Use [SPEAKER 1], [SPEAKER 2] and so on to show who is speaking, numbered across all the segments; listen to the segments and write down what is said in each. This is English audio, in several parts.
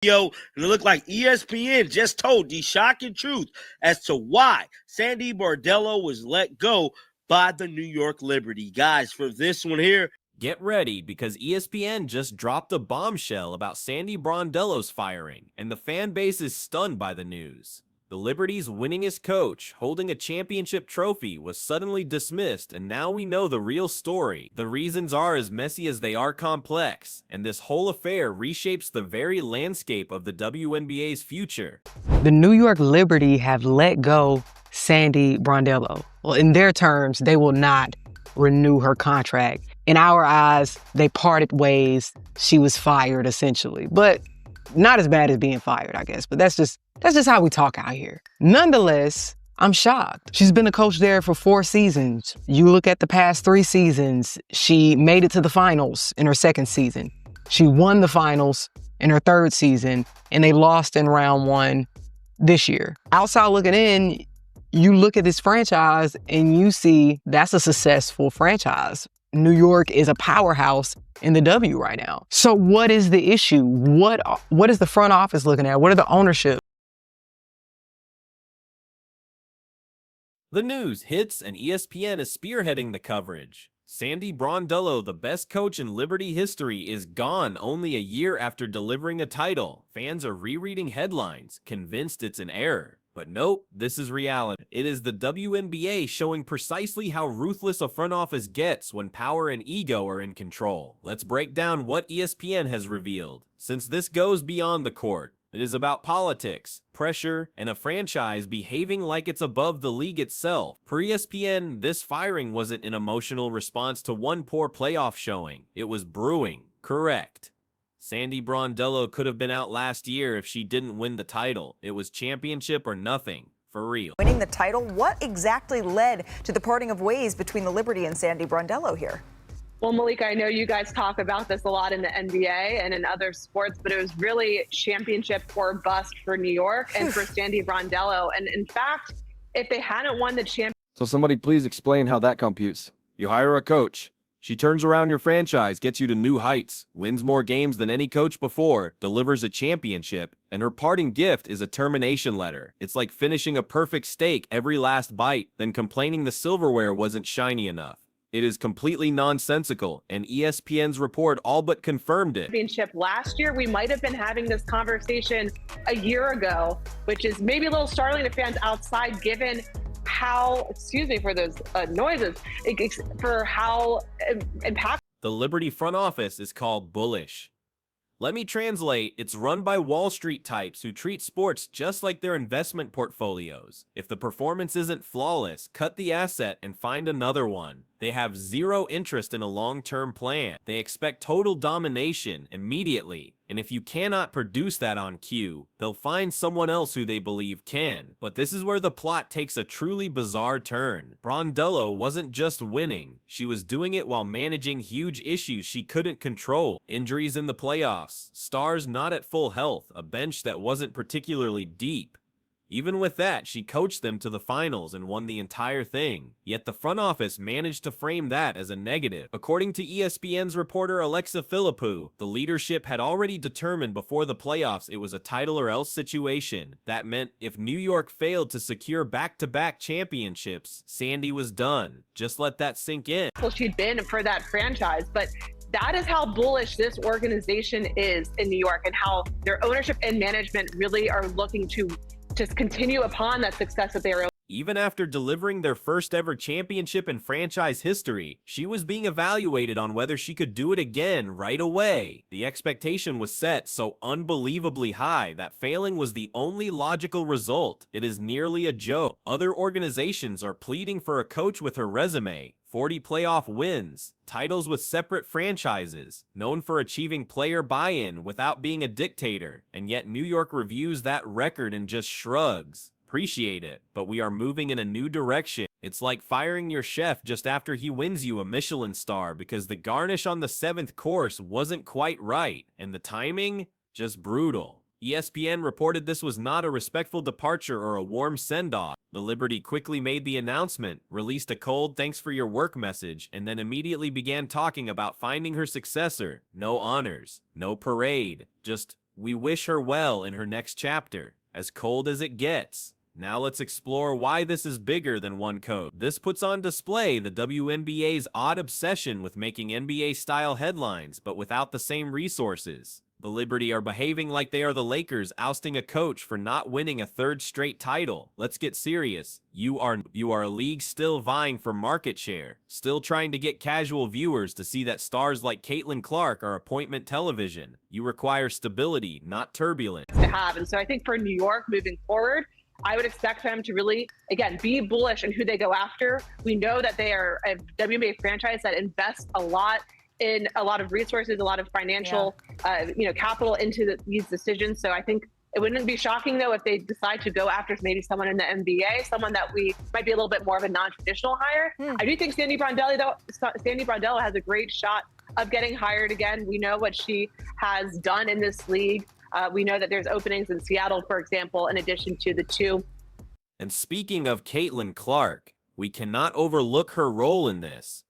[SPEAKER 1] And it looked like ESPN just told the shocking truth as to why Sandy Brondello was let go by the New York Liberty. Guys, for this one here,
[SPEAKER 2] get ready, because ESPN just dropped a bombshell about Sandy Brondello's firing, and the fan base is stunned by the news. The Liberty's winningest coach, holding a championship trophy, was suddenly dismissed, and now we know the real story. The reasons are as messy as they are complex, and this whole affair reshapes the very landscape of the WNBA's future.
[SPEAKER 3] The New York Liberty have let go Sandy Brondello. Well, in their terms, they will not renew her contract. In our eyes, they parted ways. She was fired, essentially. But not as bad as being fired, I guess. But that's just how we talk out here. Nonetheless, I'm shocked. She's been a coach there for 4 seasons. You look at the past 3 seasons, she made it to the finals in her 2nd season. She won the finals in her 3rd season, and they lost in round 1 this year. Outside looking in, you look at this franchise and you see that's a successful franchise. New York is a powerhouse in the W right now. So what is the issue? What is the front office looking at? What are the ownership?
[SPEAKER 2] The news hits, and ESPN is spearheading the coverage. Sandy Brondello, the best coach in Liberty history, is gone only a year after delivering a title. Fans are rereading headlines, convinced it's an error. But nope, this is reality. It is the WNBA showing precisely how ruthless a front office gets when power and ego are in control. Let's break down what ESPN has revealed. Since this goes beyond the court, it is about politics, pressure, and a franchise behaving like it's above the league itself. For ESPN, this firing wasn't an emotional response to one poor playoff showing. It was brewing. Correct. Sandy Brondello could have been out last year if she didn't win the title. It was championship or nothing, for real.
[SPEAKER 4] Winning the title, what exactly led to the parting of ways between the Liberty and Sandy Brondello here?
[SPEAKER 5] Well, Malika, I know you guys talk about this a lot in the NBA and in other sports, but it was really championship or bust for New York and for Sandy Brondello. And in fact, if they hadn't won the championship...
[SPEAKER 6] So somebody please explain how that computes. You hire a coach. She turns around your franchise, gets you to new heights, wins more games than any coach before, delivers a championship, and her parting gift is a termination letter. It's like finishing a perfect steak every last bite, then complaining the silverware wasn't shiny enough. It is completely nonsensical, and ESPN's report all but confirmed it.
[SPEAKER 5] Championship last year, we might have been having this conversation a year ago, which is maybe a little startling to fans outside, given how, excuse me for those noises, for how impactful.
[SPEAKER 2] The Liberty front office is called bullish. Let me translate. It's run by Wall Street types who treat sports just like their investment portfolios. If the performance isn't flawless, cut the asset and find another one. They have zero interest in a long-term plan. They expect total domination immediately. And if you cannot produce that on cue, they'll find someone else who they believe can. But this is where the plot takes a truly bizarre turn. Brondello wasn't just winning. She was doing it while managing huge issues she couldn't control. Injuries in the playoffs, stars not at full health, a bench that wasn't particularly deep. Even with that, she coached them to the finals and won the entire thing. Yet the front office managed to frame that as a negative. According to ESPN's reporter Alexa Philippou, the leadership had already determined before the playoffs it was a title or else situation. That meant if New York failed to secure back-to-back championships, Sandy was done. Just let that sink in.
[SPEAKER 5] Well, she'd been for that franchise, but that is how bullish this organization is in New York, and how their ownership and management really are looking to just continue upon that success that they were.
[SPEAKER 2] Even after delivering their first ever championship in franchise history, she was being evaluated on whether she could do it again right away. The expectation was set so unbelievably high that failing was the only logical result. It is nearly a joke. Other organizations are pleading for a coach with her resume. 40 playoff wins, titles with separate franchises, known for achieving player buy-in without being a dictator, and yet New York reviews that record and just shrugs. Appreciate it, but we are moving in a new direction. It's like firing your chef just after he wins you a Michelin star because the garnish on the 7th course wasn't quite right, and the timing, just brutal. ESPN reported this was not a respectful departure or a warm send-off. The Liberty quickly made the announcement, released a cold thanks for your work message, and then immediately began talking about finding her successor. No honors, no parade, just We wish her well in her next chapter, as cold as it gets. Now let's explore why this is bigger than one coach. This puts on display the WNBA's odd obsession with making NBA-style headlines, but without the same resources. The Liberty are behaving like they are the Lakers ousting a coach for not winning a third straight title. Let's get serious. You are a league still vying for market share, still trying to get casual viewers to see that stars like Caitlin Clark are appointment television. You require stability, not turbulence.
[SPEAKER 5] To have. And so I think for New York moving forward, I would expect them to really, again, be bullish in who they go after. We know that they are a WNBA franchise that invests a lot in a lot of resources, a lot of financial, capital into these decisions. So I think it wouldn't be shocking, though, if they decide to go after maybe someone in the NBA, someone that we might be a little bit more of a non-traditional hire. I do think Sandy Brondello has a great shot of getting hired again. We know what she has done in this league. We know that there's openings in Seattle, for example, in addition to the two.
[SPEAKER 2] And speaking of Caitlin Clark, we cannot overlook her role in this.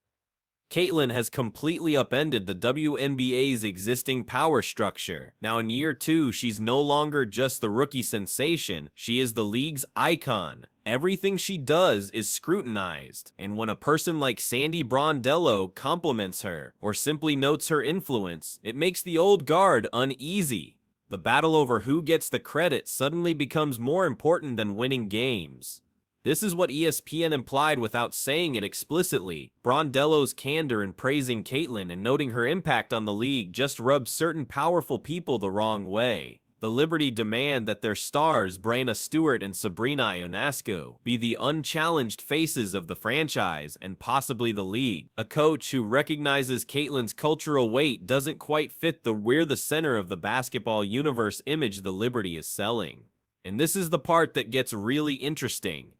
[SPEAKER 2] Caitlin has completely upended the WNBA's existing power structure. Now in year 2, she's no longer just the rookie sensation, she is the league's icon. Everything she does is scrutinized, and when a person like Sandy Brondello compliments her, or simply notes her influence, it makes the old guard uneasy. The battle over who gets the credit suddenly becomes more important than winning games. This is what ESPN implied without saying it explicitly. Brondello's candor in praising Caitlin and noting her impact on the league just rubs certain powerful people the wrong way. The Liberty demand that their stars, Breanna Stewart and Sabrina Ionescu, be the unchallenged faces of the franchise and possibly the league. A coach who recognizes Caitlin's cultural weight doesn't quite fit the "we're the center of the basketball universe" image the Liberty is selling. And this is the part that gets really interesting.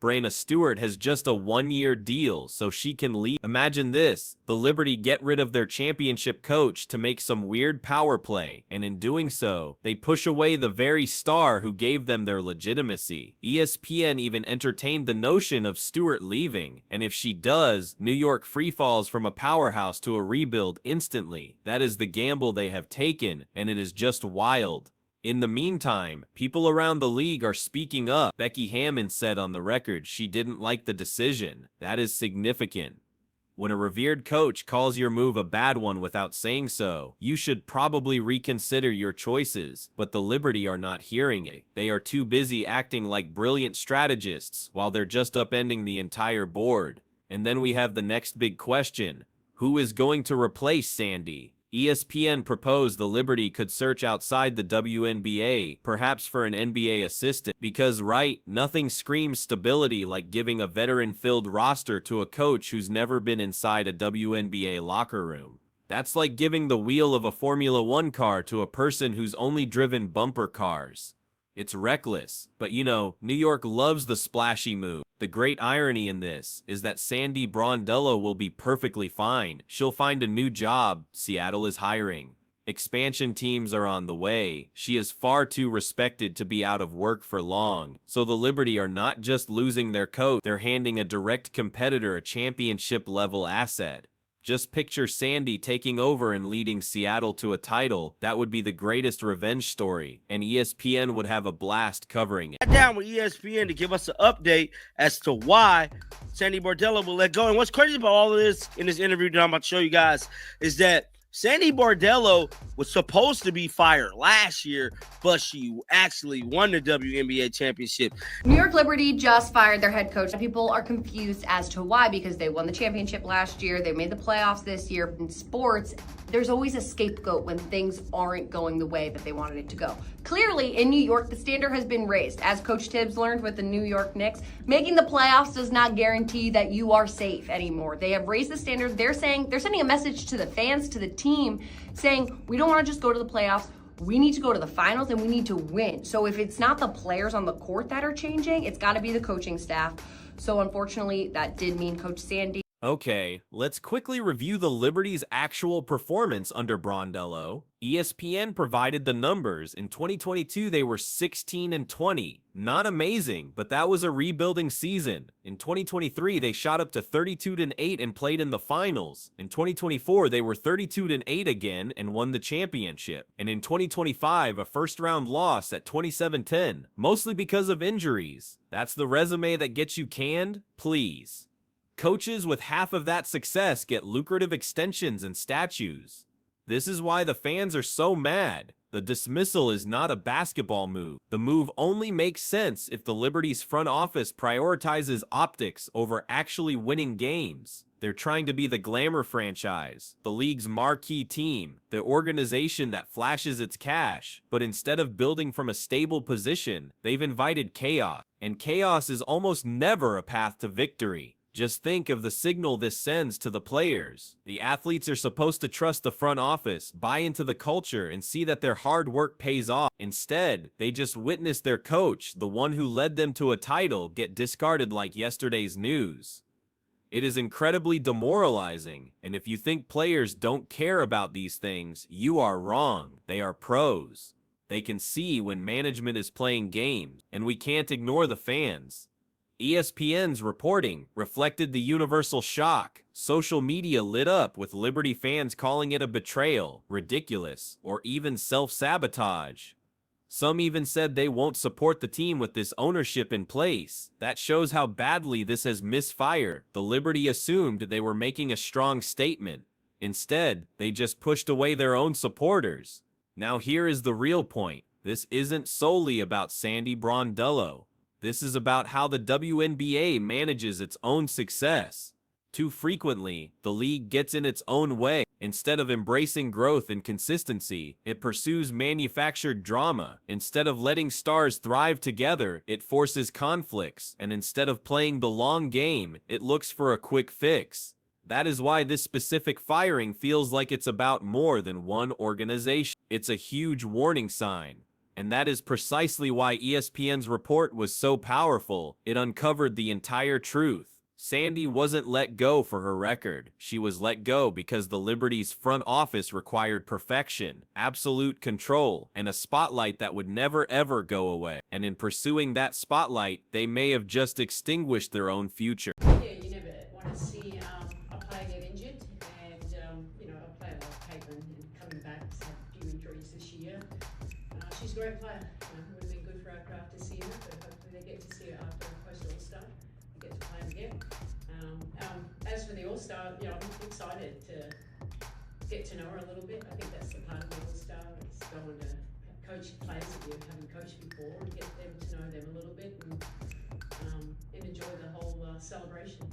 [SPEAKER 2] Breanna Stewart has just a 1-year deal, so she can leave. Imagine this, the Liberty get rid of their championship coach to make some weird power play, and in doing so, they push away the very star who gave them their legitimacy. ESPN even entertained the notion of Stewart leaving, and if she does, New York freefalls from a powerhouse to a rebuild instantly. That is the gamble they have taken, and it is just wild. In the meantime, people around the league are speaking up. Becky Hammon said on the record she didn't like the decision. That is significant. When a revered coach calls your move a bad one without saying so, you should probably reconsider your choices, but the Liberty are not hearing it. They are too busy acting like brilliant strategists while they're just upending the entire board. And then we have the next big question. Who is going to replace Sandy? ESPN proposed the Liberty could search outside the WNBA, perhaps for an NBA assistant, because nothing screams stability like giving a veteran-filled roster to a coach who's never been inside a WNBA locker room. That's like giving the wheel of a Formula One car to a person who's only driven bumper cars. It's reckless, but New York loves the splashy move. The great irony in this is that Sandy Brondello will be perfectly fine. She'll find a new job. Seattle is hiring. Expansion teams are on the way. She is far too respected to be out of work for long. So the Liberty are not just losing their coach, they're handing a direct competitor a championship-level asset. Just picture Sandy taking over and leading Seattle to a title. That would be the greatest revenge story, and ESPN would have a blast covering it.
[SPEAKER 1] Sat down with ESPN to give us an update as to why Sandy Brondello will let go. And what's crazy about all of this in this interview that I'm about to show you guys is that Sandy Brondello was supposed to be fired last year, but she actually won the WNBA championship.
[SPEAKER 7] New York Liberty just fired their head coach. People are confused as to why, because they won the championship last year. They made the playoffs this year. In sports, there's always a scapegoat when things aren't going the way that they wanted it to go. Clearly, in New York, the standard has been raised. As Coach Tibbs learned with the New York Knicks, making the playoffs does not guarantee that you are safe anymore. They have raised the standard. They're sending a message to the fans, to the team, saying, we don't want to just go to the playoffs. We need to go to the finals and we need to win. So if it's not the players on the court that are changing, it's got to be the coaching staff. So unfortunately, that did mean Coach Sandy
[SPEAKER 2] Okay, let's quickly review the Liberty's actual performance under Brondello. ESPN provided the numbers. In 2022, they were 16-20. Not amazing, but that was a rebuilding season. In 2023, they shot up to 32-8 and played in the finals. In 2024, they were 32-8 again and won the championship. And in 2025, a first-round loss at 27-10, mostly because of injuries. That's the resume that gets you canned? Please. Coaches with half of that success get lucrative extensions and statues. This is why the fans are so mad. The dismissal is not a basketball move. The move only makes sense if the Liberty's front office prioritizes optics over actually winning games. They're trying to be the glamour franchise, the league's marquee team, the organization that flashes its cash. But instead of building from a stable position, they've invited chaos. And chaos is almost never a path to victory. Just think of the signal this sends to the players. The athletes are supposed to trust the front office, buy into the culture, and see that their hard work pays off. Instead, they just witness their coach, the one who led them to a title, get discarded like yesterday's news. It is incredibly demoralizing, and if you think players don't care about these things, you are wrong. They are pros. They can see when management is playing games, and we can't ignore the fans. ESPN's reporting reflected the universal shock. Social media lit up with Liberty fans calling it a betrayal, ridiculous, or even self-sabotage. Some even said they won't support the team with this ownership in place. That shows how badly this has misfired. The Liberty assumed they were making a strong statement. Instead, they just pushed away their own supporters. Now here is the real point. This isn't solely about Sandy Brondello. This is about how the WNBA manages its own success. Too frequently, the league gets in its own way. Instead of embracing growth and consistency, it pursues manufactured drama. Instead of letting stars thrive together, it forces conflicts. And instead of playing the long game, it looks for a quick fix. That is why this specific firing feels like it's about more than one organization. It's a huge warning sign. And that is precisely why ESPN's report was so powerful. It uncovered the entire truth. Sandy wasn't let go for her record. She was let go because the Liberty's front office required perfection, absolute control, and a spotlight that would never ever go away. And in pursuing that spotlight, they may have just extinguished their own future.
[SPEAKER 8] Yeah, you never want to see a player get injured, and a player like Caitlin coming back has had a few injuries this year. She's a great player. It would have been good for our craft to see her, but hopefully they get to see her after a post All-Star. They get to play again. As for the All-Star, I'm excited to get to know her a little bit. I think that's the part of the All-Star, is going to coach players that you haven't coached before and get them to know them a little bit and enjoy the whole celebration.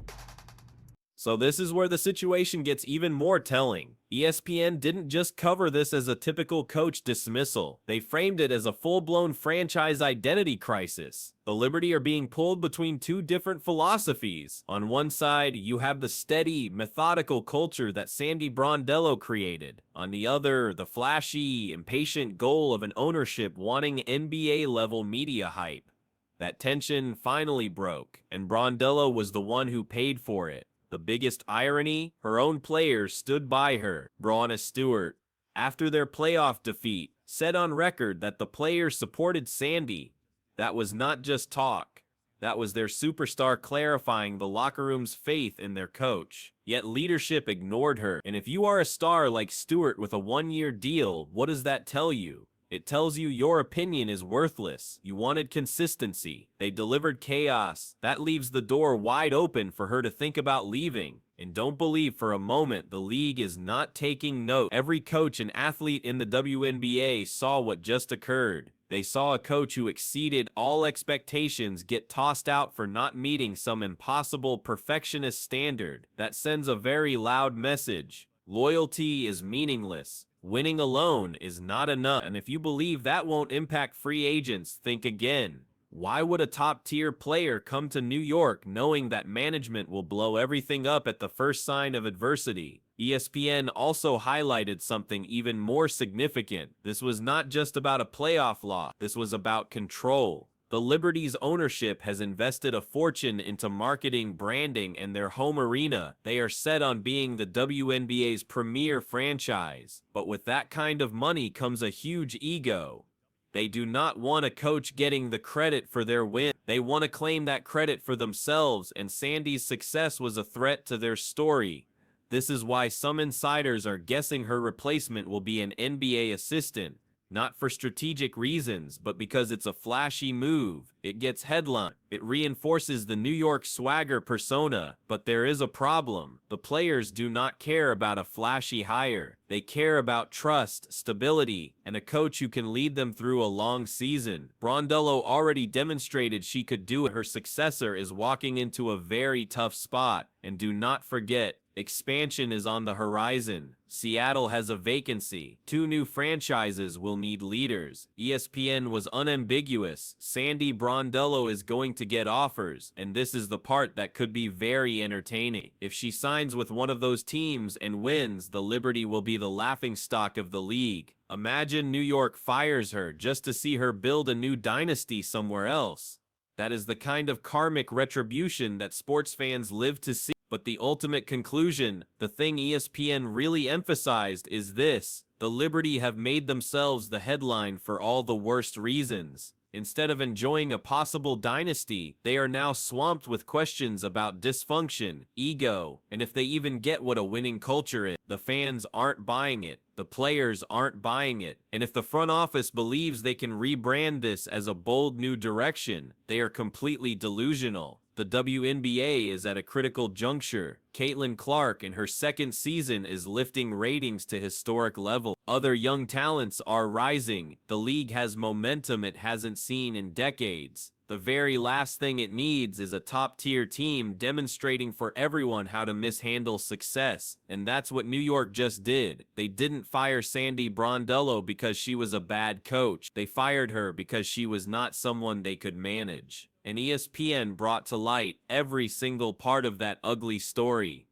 [SPEAKER 2] So this is where the situation gets even more telling. ESPN didn't just cover this as a typical coach dismissal. They framed it as a full-blown franchise identity crisis. The Liberty are being pulled between two different philosophies. On one side, you have the steady, methodical culture that Sandy Brondello created. On the other, the flashy, impatient goal of an ownership wanting NBA-level media hype. That tension finally broke, and Brondello was the one who paid for it. The biggest irony, her own players stood by her. Breonna Stewart, after their playoff defeat, said on record that the players supported Sandy. That was not just talk. That was their superstar clarifying the locker room's faith in their coach. Yet leadership ignored her. And if you are a star like Stewart with a one-year deal, what does that tell you? It tells you your opinion is worthless. You wanted consistency. They delivered chaos. That leaves the door wide open for her to think about leaving. And don't believe for a moment the league is not taking note. Every coach and athlete in the WNBA saw what just occurred. They saw a coach who exceeded all expectations get tossed out for not meeting some impossible perfectionist standard. That sends a very loud message. Loyalty is meaningless. Winning alone is not enough, and if you believe that won't impact free agents, think again. Why would a top-tier player come to New York knowing that management will blow everything up at the first sign of adversity? ESPN also highlighted something even more significant. This was not just about a playoff loss. This was about control. The Liberty's ownership has invested a fortune into marketing, branding, and their home arena. They are set on being the WNBA's premier franchise. But with that kind of money comes a huge ego. They do not want a coach getting the credit for their win. They want to claim that credit for themselves, and Sandy's success was a threat to their story. This is why some insiders are guessing her replacement will be an NBA assistant. Not for strategic reasons, but because it's a flashy move. It gets headline. It reinforces the New York swagger persona. But there is a problem. The players do not care about a flashy hire. They care about trust, stability, and a coach who can lead them through a long season. Brondello already demonstrated she could do it. Her successor is walking into a very tough spot. And do not forget, expansion is on the horizon. Seattle has a vacancy. 2 new franchises will need leaders. ESPN was unambiguous. Sandy Brondello is going to get offers, and this is the part that could be very entertaining. If she signs with one of those teams and wins, the Liberty will be the laughingstock of the league. Imagine New York fires her just to see her build a new dynasty somewhere else. That is the kind of karmic retribution that sports fans live to see. But the ultimate conclusion, the thing ESPN really emphasized, is this: the Liberty have made themselves the headline for all the worst reasons. Instead of enjoying a possible dynasty, they are now swamped with questions about dysfunction, ego, and if they even get what a winning culture is. The fans aren't buying it. The players aren't buying it. And if the front office believes they can rebrand this as a bold new direction, they are completely delusional. The WNBA is at a critical juncture. Caitlin Clark in her 2nd season is lifting ratings to historic levels. Other young talents are rising. The league has momentum it hasn't seen in decades. The very last thing it needs is a top-tier team demonstrating for everyone how to mishandle success. And that's what New York just did. They didn't fire Sandy Brondello because she was a bad coach. They fired her because she was not someone they could manage. And ESPN brought to light every single part of that ugly story.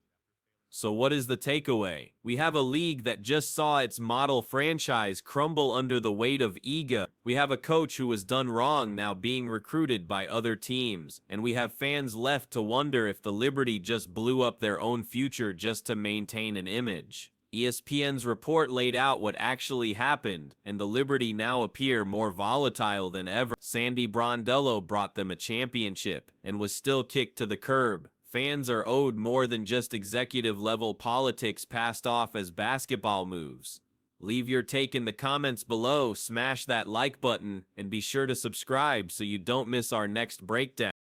[SPEAKER 2] So what is the takeaway? We have a league that just saw its model franchise crumble under the weight of ego. We have a coach who was done wrong now being recruited by other teams. And we have fans left to wonder if the Liberty just blew up their own future just to maintain an image. ESPN's report laid out what actually happened, and the Liberty now appear more volatile than ever. Sandy Brondello brought them a championship and was still kicked to the curb. Fans are owed more than just executive-level politics passed off as basketball moves. Leave your take in the comments below, smash that like button, and be sure to subscribe so you don't miss our next breakdown.